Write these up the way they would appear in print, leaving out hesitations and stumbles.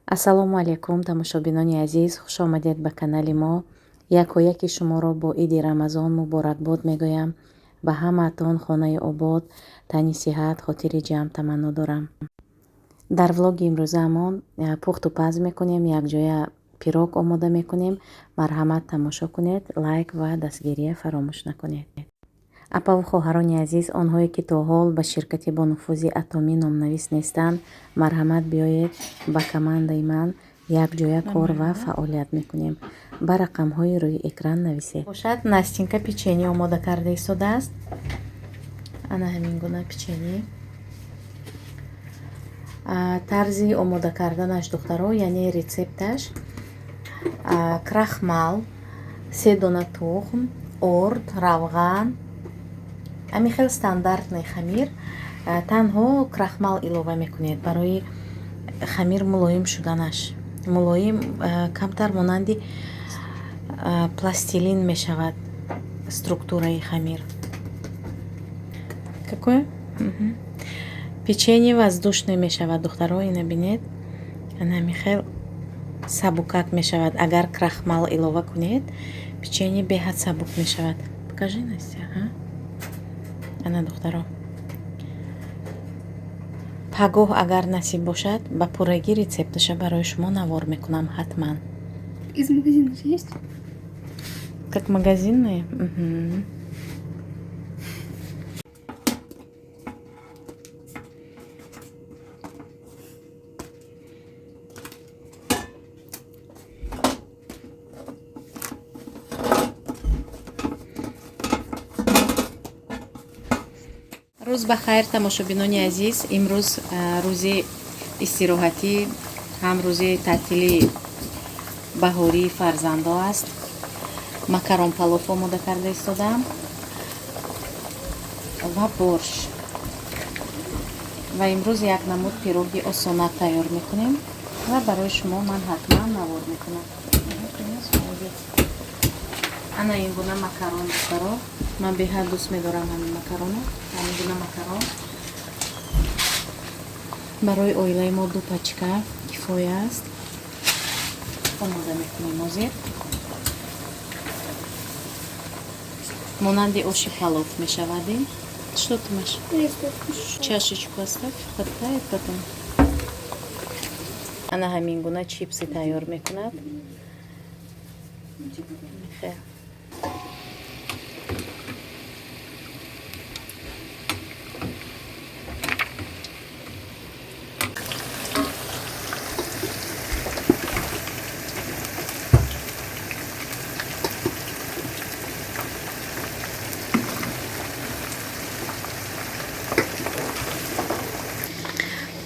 ассалому алайкум тамошобинони азиз, хушомадед ба канали мо. Яки шуморо бо иди рамазон муборакбод мегӯям. Ба ҳамаатон хонаи обод, тани сиҳат, хотири ҷамъ таманно дорам. Дар влоги имрӯзаамон пухту паз мекунем, якҷоя пирог омода мекунем. Марҳамат тамошо кунед, лайк ва дастгирия фаромӯш накунед. Апаву хоҳарони азиз, онҳое ки то ҳол ба ширкати бонуфузи Атомӣ номнавис нестанд, марҳамат биёед ба командаи ман якҷоя кор ва фаъолият мекунем. Ба рақамҳои рӯи экран нависед. Бошад, настинка печени омода карда истодааст. Ана ҳамин гуна печени. Тарзи омода карданаш духтаро, яъне рецепташ: крахмал, 3 дона тухм, орд, равған. Ами хел стандартный хамир. Танҳо крахмал илова мекунед барои хамир мулоим шуданаш. Мулоим камтар монанди пластилин мешавад структураи хамир. Какое? Печени воздушный мешавад духтаро, ина бинед. Ана хел сабукак мешавад. Агар крахмал илова кунед, печени беҳад сабук мешавад. Покажи, Настя. Ана духтаро, пагоҳ агар насиб бошад, ба пуррагӣ рецепташа барои шумо навор мекунам ҳатман. Из магазина же есть? Как магазинные? рӯз ба хайр тамошобинони азиз. Имрӯз рӯзи истироҳатӣ, ҳам рӯзи таътили баҳории фарзандо аст. Макарон палов омода карда истодам ва борщ. Ва имрӯз як намуд пироги осона тайёр мекунем ва барои шумо ман ҳатман навор мекунам. Ана ин гуна макарон духтаро, ман беҳад дӯст медорам ҳамин макароно. Ҳамин гуна макарон барои оилаи мо 2 пачка кифоя аст. Омода мекунем ҳозир. Монанди оши палов мешавадим. Что ты, Маша? Чашечку оставь, подтает потом. Ана ҳамин гуна чипси тайёр мекунад. Хе.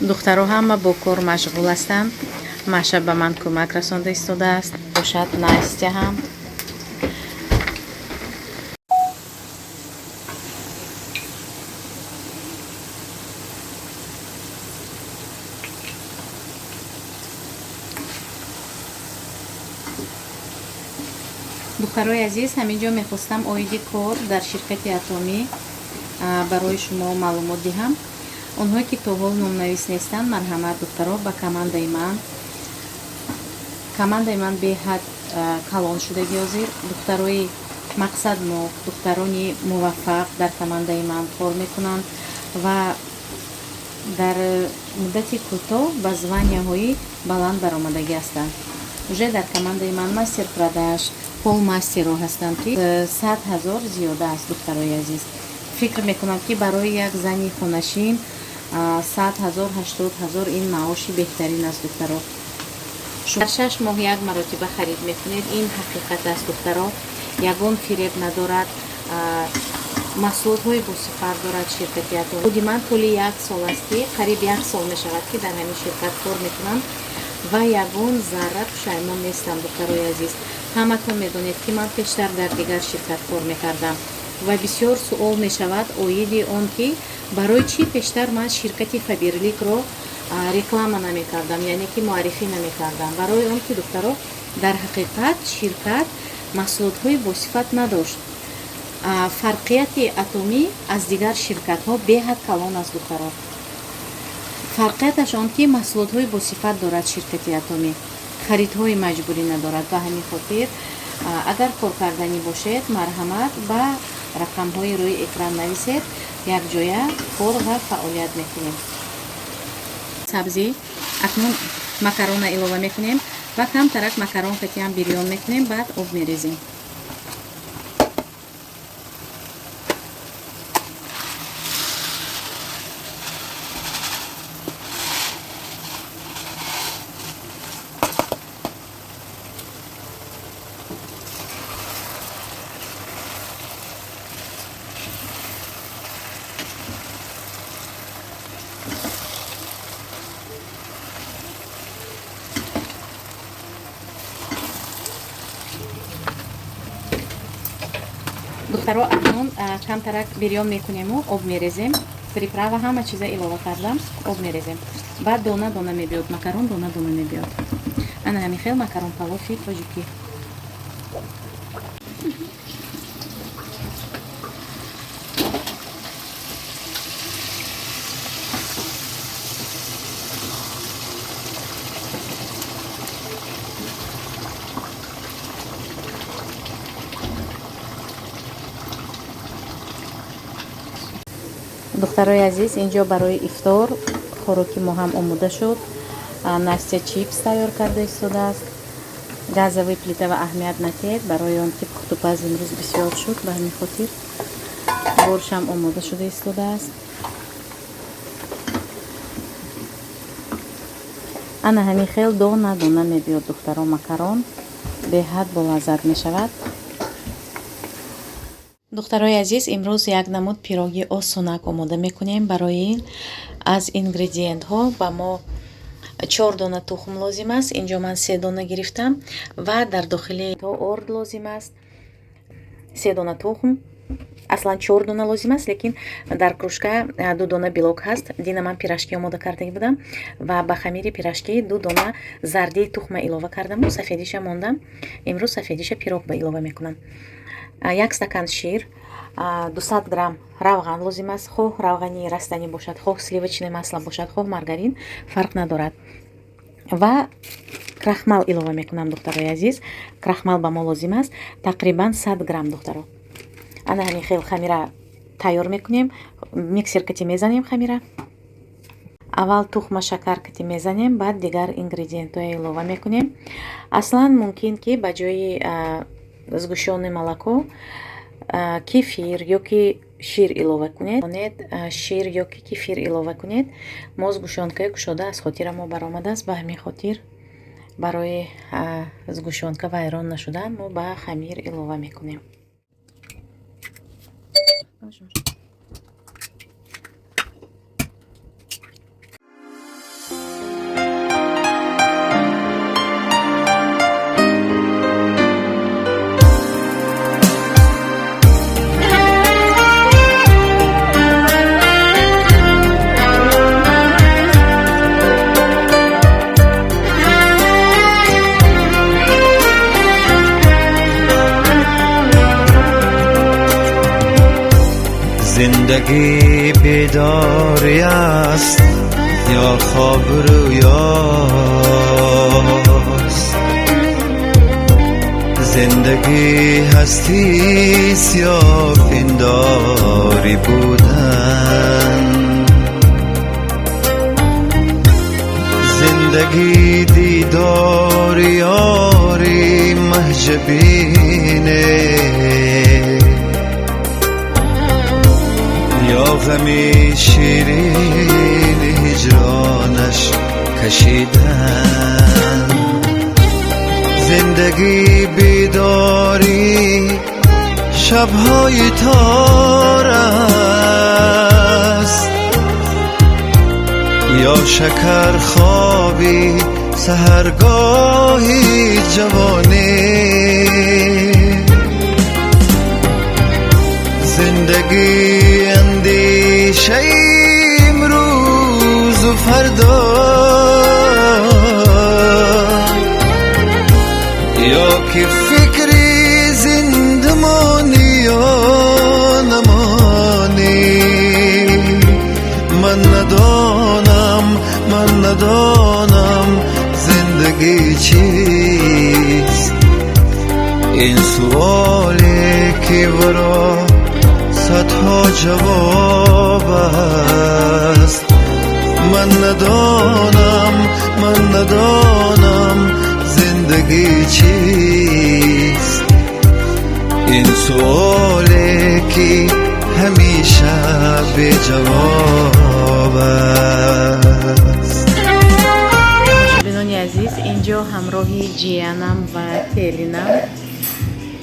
духтаро ҳама бо кор машғул ҳастанд. Маша ба ман кӯмак расонда истодааст. Бошад Настя ҳам. духтарои азиз, ҳаминҷо мехостам оиди кор дар ширкати Атомӣ барои шумо маълумот диҳам. онҳое ки то ҳол номнавис нестанд, марҳамат духтаро, ба командаи ман беҳад калон шудаги ҳозир. духтарои мақсаднок, духтарони муваффақ дар командаи ман кор мекунанд ва дар муддати кӯтоҳ ба званияҳои баланд баромадагӣ ҳастанд. уже дар командаи ман мастер продаж, полмастеро ҳастанд ки 100 000 зиёда аст. духтарои азиз, фикр мекунам ки барои як зани хонашин 100 000 80 000 ин маоши беҳтарин аст. духтаро, дар 6 моҳ як маротиба харид мекунед. ин ҳақиқат аст духтаро, ягон фиреб надорад. маҳсулотҳои босифат дорад ширкати Атомӣ. худи ман тӯли 1 сол аст ки қариб 1 сол мешавад ки дар ҳамин ширкат кор мекунам ва ягон зарра пушаймон нестам. духтарои азиз, ҳаматон медонед ки ман пештар дар дигар ширкат кор мекардам ва бисёр суол мешавад оиди он ки барои чӣ пештар ман ширкати Фаберликро реклама намекардам, яъне ки муаррифӣ намекардам. барои он ки духтаро, дар ҳақиқат ширкат маҳсулотҳои босифат надошт. фарқияти Атомӣ аз дигар ширкатҳо беҳад калон аст духтаро. фарқияташ он ки маҳсулотҳои босифат дорад ширкати Атоми, харидҳои маҷбурӣ надорад. Ба ҳамин хотир агар коркарданӣ бошед, марҳамат ба рақамҳои рӯи экран нависед, якҷоя кор ва фаъолият мекунем. Сабзӣ акнун макарона илова мекунем ва камтарак макарон қатиам бирён мекунем, баъд об мерезем. духтаро акнун камтарак бирён мекунему, об мерезем, приправа ҳама чиза илова кардам, об мерезем. Баъд дона дона мебиёд, макарон дона дона мебиёд. ана ҳамин хел макарон палофи тоҷикӣ. духтарои азиз, инҷо барои ифтор хӯроки мо ҳам омода шуд. Настя чипс тайёр карда истодааст. газовый плитава аҳамият надиҳед, барои он ки пухтупаз имрӯз бисёр шуд, ба ҳамин хотир боршам омода шуда истодааст. ана ҳамин хел дона дона мебиёд духтаро макарон, беҳад болаззат мешавад. духтарои азиз, имрӯз як намуд пироги осунак омода мекунем. барои ин аз ингредиентҳо ба мо 4 дона тухм лозим аст. инҷо ман 3 дона гирифтам ва дар дохили орд лозим аст 3 дона тухм. аслан 4 дона лозим аст, лекин дар кружка 2 дона белок ҳаст. дина ман пирашки омода карда будам ва ба хамири пирашки 2 дона зардии тухма илова кардаму сафедиша мондам. имрӯз сафедиша пирог ба илова мекунам. 1 стакан шир, 200 грамм равған лозим аст. хоҳ равғани растанӣ бошад, хоҳ сливочное масло бошад, хоҳ маргарин, фарқ надорад. ва крахмал илова мекунам духтарои азиз. крахмал ба мо лозим аст тақрибан 100 грамм духтаро. ана ҳамин хел хамира тайёр мекунем. миксер кати мезанем хамира. аввал тухма шакар кати мезанем, баъд дигар ингредиентҳои илова мекунем. аслан мумкин ки ба ҷои сгущённое молоко кефир ёки шир илова кунед. шир ёки кефир илова кунед. мо сгущёнкаи кушода аз хотира мо баромадааст, ба ҳамин хотир барои сгущёнка вайрон нашудан мо ба хамир илова мекунем. زندگی بیداری است یا خواب رویاست، زندگی هستی یا پنداری بودن، زندگی دیدار یاری محجبینه یا غمی شیرین هجرانش کشیدن. زندگی بیداری شبهای تار است یا شکر خوابی سحرگاهی جوانی. زندگی اندیشه امروز و فردا یا که فکری زندمانی یا نمانی. من ندانم ندانم زندگی چیست. این سوالی که برا صدها جواب است. من ندانم زندگی چیست. این سوالی که همیشه به جواب است. بینانی عزیز، اینجا همراهی جیانم و تلینم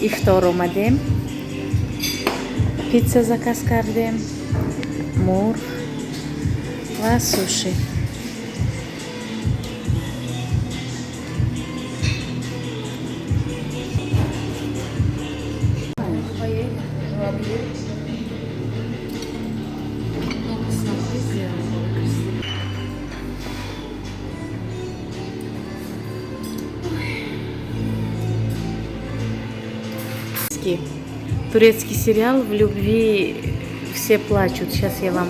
افطار آمدیم. پیتزا заказ کردیم، مرغ و سوشی. Турецкий сериал «В любви все плачут». Сейчас я вам...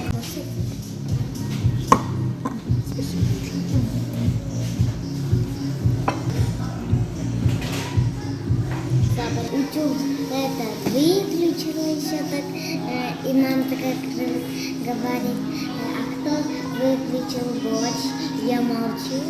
Утюг это выключила еще так, и нам так говорит, а кто выключил борщ? Я молчу.